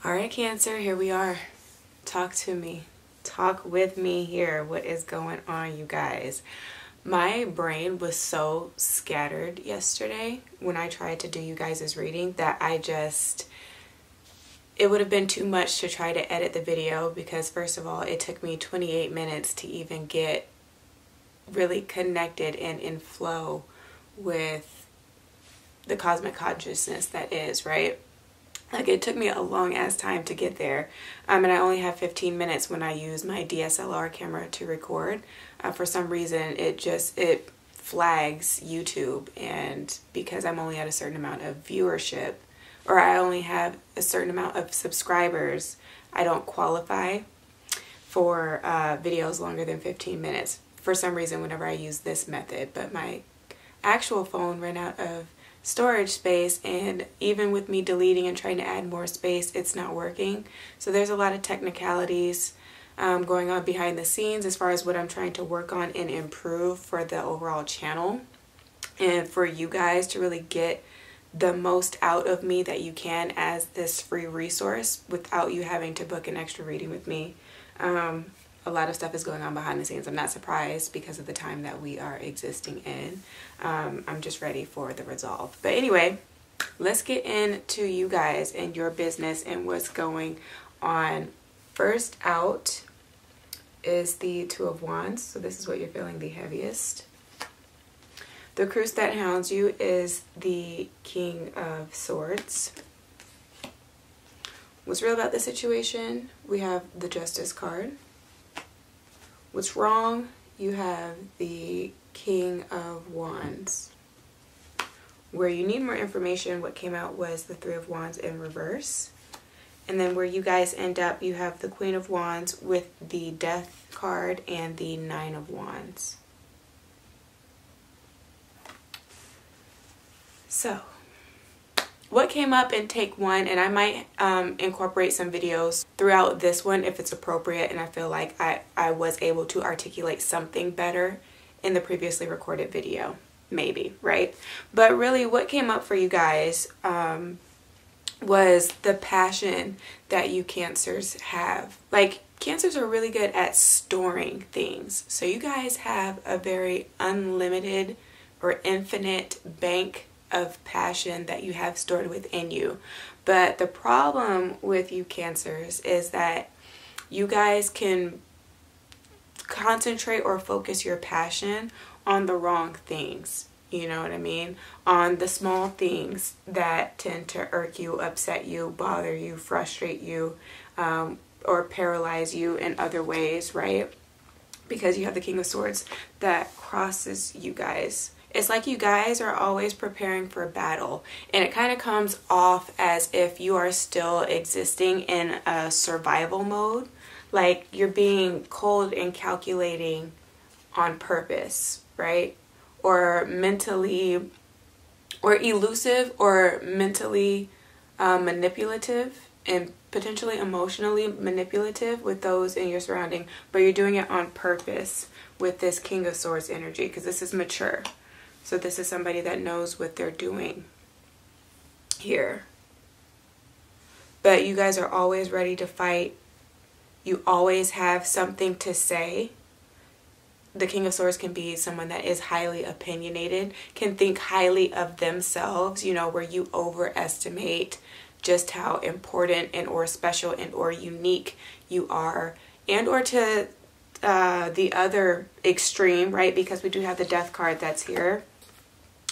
All right, Cancer, here we are. Talk to me. Talk with me here. What is going on, you guys? My brain was so scattered yesterday when I tried to do you guys' reading that it would have been too much to try to edit the video because, first of all, it took me 28 minutes to even get really connected and in flow with the cosmic consciousness that is, right? Like, it took me a long ass time to get there, and I only have 15 minutes when I use my DSLR camera to record. For some reason it flags YouTube, and because I'm only at a certain amount of viewership, or I only have a certain amount of subscribers, I don't qualify for videos longer than 15 minutes for some reason whenever I use this method. But my actual phone ran out of storage space, and even with me deleting and trying to add more space, it's not working. So there's a lot of technicalities going on behind the scenes as far as what I'm trying to work on and improve for the overall channel, and for you guys to really get the most out of me that you can as this free resource without you having to book an extra reading with me. A lot of stuff is going on behind the scenes. I'm not surprised because of the time that we are existing in. I'm just ready for the resolve. But anyway, let's get into you guys and your business and what's going on. First out is the Two of Wands. So this is what you're feeling the heaviest. The Cruise that hounds you is the King of Swords. What's real about the situation? We have the Justice card. What's wrong? You have the King of Wands. Where you need more information, what came out was the Three of Wands in reverse. And then where you guys end up, you have the Queen of Wands with the Death card and the Nine of Wands. So, what came up in take one, and I might incorporate some videos throughout this one if it's appropriate, and I feel like I was able to articulate something better in the previously recorded video, maybe, right? But really what came up for you guys was the passion that you Cancers have. Like, Cancers are really good at storing things. So you guys have a very unlimited or infinite bank of passion that you have stored within you. But the problem with you Cancers is that you guys can concentrate or focus your passion on the wrong things. You know what I mean? On the small things that tend to irk you, upset you, bother you, frustrate you, or paralyze you in other ways, right? Because you have the King of Swords that crosses you guys. It's like you guys are always preparing for battle, and it kind of comes off as if you are still existing in a survival mode, like you're being cold and calculating on purpose, right? Or mentally, or elusive, or mentally manipulative, and potentially emotionally manipulative with those in your surrounding, but you're doing it on purpose with this King of Swords energy, because this is mature. So this is somebody that knows what they're doing here. But you guys are always ready to fight. You always have something to say. The King of Swords can be someone that is highly opinionated, can think highly of themselves, you know, where you overestimate just how important and or special and or unique you are, and or to the other extreme, right? Because we do have the Death card that's here.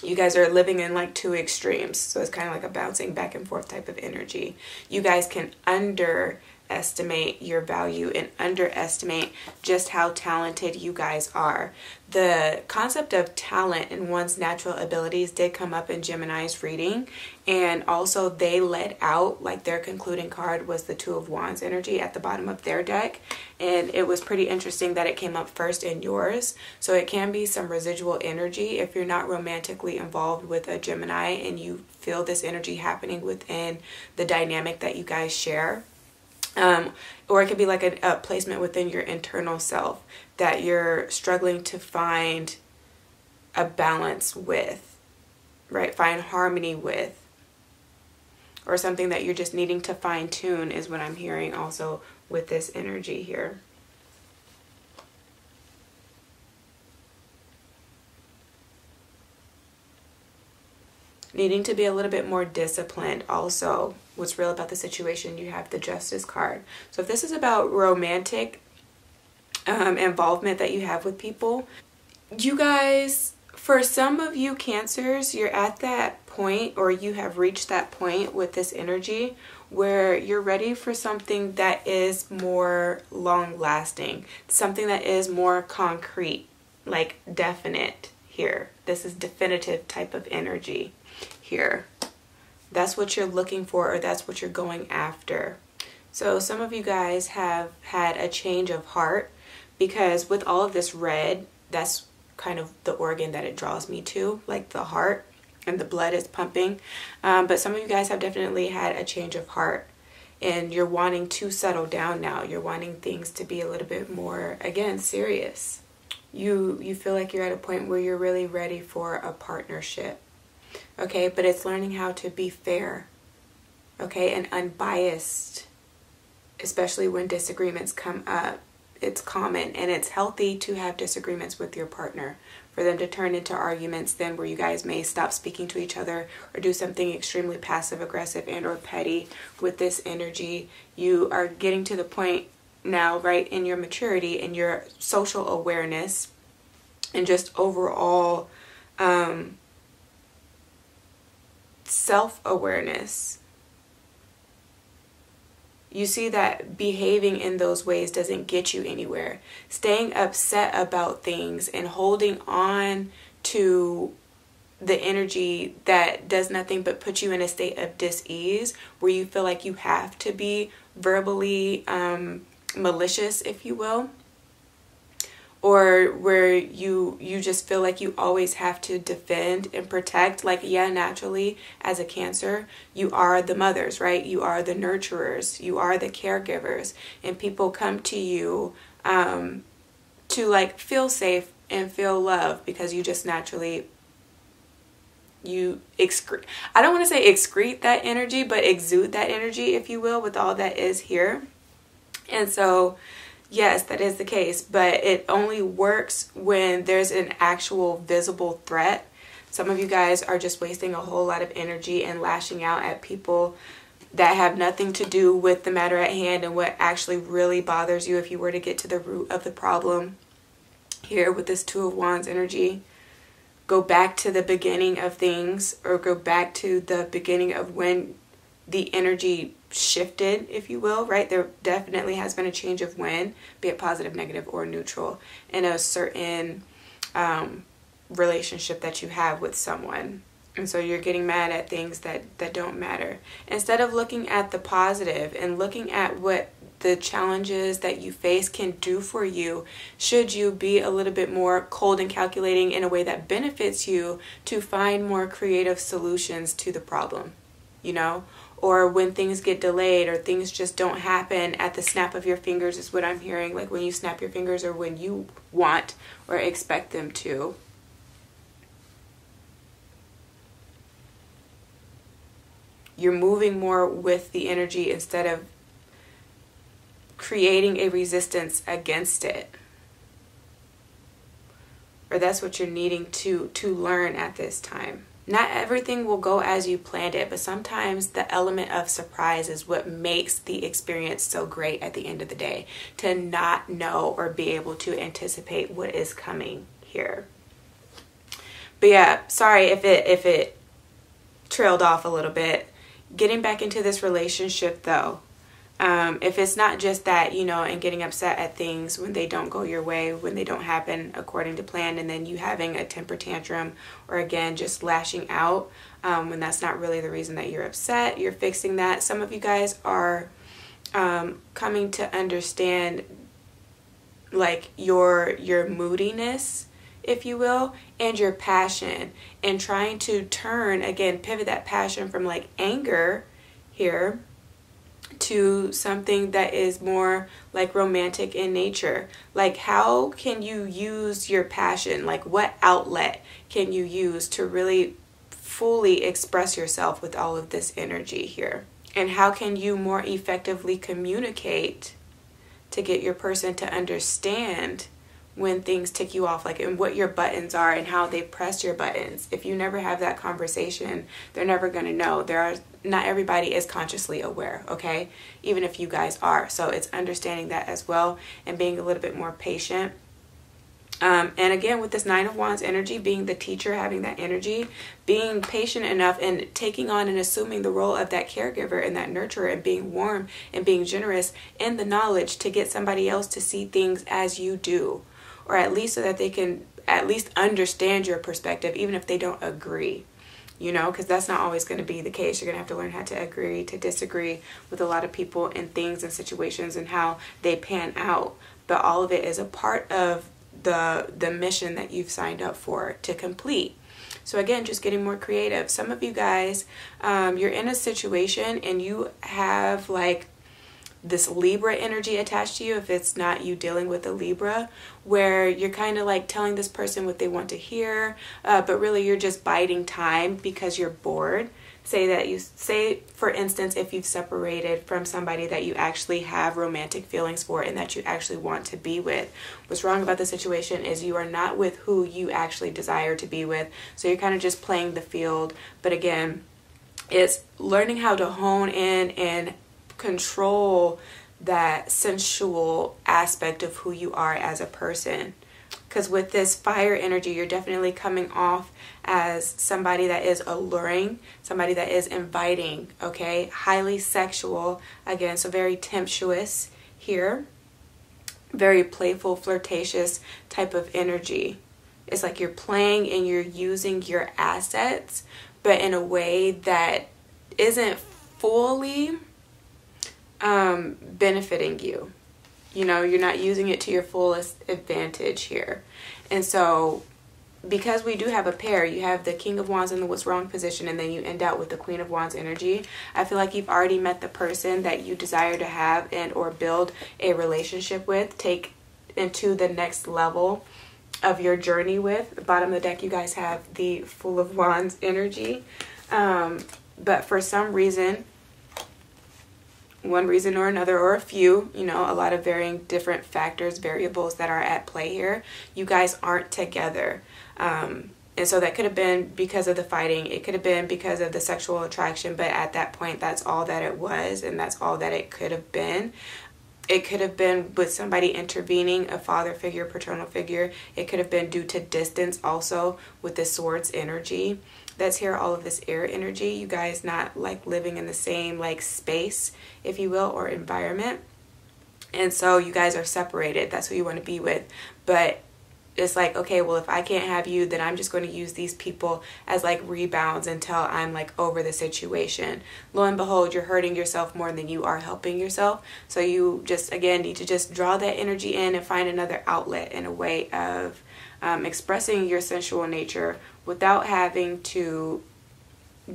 You guys are living in like two extremes, so it's kind of like a bouncing back and forth type of energy. You guys can underestimate your value and underestimate just how talented you guys are. The concept of talent and one's natural abilities did come up in Gemini's reading, and also they let out, like, their concluding card was the Two of Wands energy at the bottom of their deck, and it was pretty interesting that it came up first in yours. So it can be some residual energy if you're not romantically involved with a Gemini and you feel this energy happening within the dynamic that you guys share. Or it could be like a placement within your internal self that you're struggling to find a balance with, right? Find harmony with. or something that you're just needing to fine tune is what I'm hearing also with this energy here. Needing to be a little bit more disciplined also. What's real about the situation, you have the Justice card. So if this is about romantic involvement that you have with people, you guys, for some of you Cancers, you're at that point, or you have reached that point with this energy where you're ready for something that is more long lasting, something that is more concrete, like definite here. This is definitive type of energy here. That's what you're looking for, or that's what you're going after. So some of you guys have had a change of heart, because with all of this red, that's kind of the organ that it draws me to, like the heart, and the blood is pumping. But some of you guys have definitely had a change of heart, and you're wanting to settle down now. You're wanting things to be a little bit more, again, serious. You feel like you're at a point where you're really ready for a partnership. Okay, but it's learning how to be fair, okay, and unbiased, especially when disagreements come up. It's common and it's healthy to have disagreements with your partner, for them to turn into arguments then where you guys may stop speaking to each other or do something extremely passive aggressive and or petty. With this energy, you are getting to the point now, right, in your maturity and your social awareness and just overall self-awareness. You see that behaving in those ways doesn't get you anywhere. Staying upset about things and holding on to the energy that does nothing but put you in a state of dis-ease, where you feel like you have to be verbally malicious, if you will, or where you just feel like you always have to defend and protect. Like, yeah, naturally, as a Cancer, you are the mothers, right? You are the nurturers, you are the caregivers, and people come to you to like feel safe and feel loved, because you just naturally, you excrete, I don't want to say excrete that energy, but exude that energy, if you will, with all that is here. And so yes, that is the case, but it only works when there's an actual visible threat. Some of you guys are just wasting a whole lot of energy and lashing out at people that have nothing to do with the matter at hand and what actually really bothers you. If you were to get to the root of the problem here with this Two of Wands energy, go back to the beginning of things, or go back to the beginning of when the energy shifted, if you will, right? There definitely has been a change of when, be it positive, negative, or neutral, in a certain relationship that you have with someone. And so you're getting mad at things that don't matter, instead of looking at the positive and looking at what the challenges that you face can do for you. Should you be a little bit more cold and calculating in a way that benefits you to find more creative solutions to the problem, you know? Or when things get delayed, or things just don't happen at the snap of your fingers, is what I'm hearing. Like when you snap your fingers, or when you want or expect them to. You're moving more with the energy instead of creating a resistance against it. Or that's what you're needing to learn at this time. Not everything will go as you planned it, but sometimes the element of surprise is what makes the experience so great at the end of the day. To not know or be able to anticipate what is coming here. But yeah, sorry if it trailed off a little bit. Getting back into this relationship though, if it's not just that, you know, and getting upset at things when they don't go your way, when they don't happen according to plan, and then you having a temper tantrum, or again, just lashing out when that's not really the reason that you're upset, you're fixing that. Some of you guys are coming to understand like your moodiness, if you will, and your passion, and trying to turn, again, pivot that passion from like anger here to something that is more like romantic in nature. Like, how can you use your passion? Like, what outlet can you use to really fully express yourself with all of this energy here? And how can you more effectively communicate to get your person to understand when things tick you off, like, and what your buttons are and how they press your buttons? If you never have that conversation, they're never going to know. Not everybody is consciously aware, okay? Even if you guys are. So it's understanding that as well, and being a little bit more patient. And again, with this Nine of Wands energy, being the teacher, having that energy, being patient enough and taking on and assuming the role of that caregiver and that nurturer, and being warm and being generous in the knowledge to get somebody else to see things as you do, or at least so that they can at least understand your perspective, even if they don't agree, you know, because that's not always going to be the case. You're going to have to learn how to agree to disagree with a lot of people and things and situations and how they pan out. But all of it is a part of the mission that you've signed up for to complete. So again, just getting more creative. Some of you guys, you're in a situation and you have like this Libra energy attached to you, if it's not you dealing with a Libra, where you're kind of like telling this person what they want to hear, but really you're just biding time because you're bored. Say for instance, if you've separated from somebody that you actually have romantic feelings for and that you actually want to be with. What's wrong about the situation is you are not with who you actually desire to be with. So you're kind of just playing the field. But again, it's learning how to hone in and control that sensual aspect of who you are as a person. Because with this fire energy, you're definitely coming off as somebody that is alluring, somebody that is inviting, okay? Highly sexual, again, so very tempestuous here. Very playful, flirtatious type of energy. It's like you're playing and you're using your assets, but in a way that isn't fully benefiting you. You know, you're not using it to your fullest advantage here. And so because we do have a pair, you have the King of Wands in the what's wrong position, and then you end out with the Queen of Wands energy. I feel like you've already met the person that you desire to have and or build a relationship with, take into the next level of your journey with. At the bottom of the deck, you guys have the Fool of Wands energy. But for some reason, one reason or another, or a few, you know, a lot of varying different factors, variables that are at play here, you guys aren't together. And so that could have been because of the fighting. It could have been because of the sexual attraction. But at that point, that's all that it was. And that's all that it could have been. It could have been with somebody intervening, a father figure, paternal figure. It could have been due to distance also with the Swords energy that's here, all of this air energy. You guys not like living in the same like space, if you will, or environment. And so you guys are separated. That's who you want to be with. But it's like, okay, well, if I can't have you, then I'm just going to use these people as like rebounds until I'm like over the situation. Lo and behold, you're hurting yourself more than you are helping yourself. So you just, again, need to just draw that energy in and find another outlet and a way of expressing your sensual nature without having to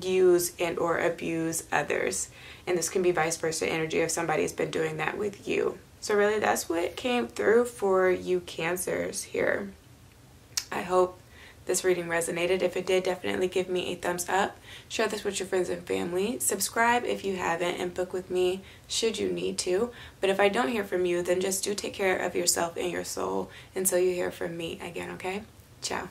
use and or abuse others. And this can be vice versa energy if somebody's been doing that with you. So really, that's what came through for you Cancers here. I hope this reading resonated. If it did, definitely give me a thumbs up. Share this with your friends and family. Subscribe if you haven't, and book with me should you need to. But if I don't hear from you, then just do take care of yourself and your soul until you hear from me again, okay? Ciao.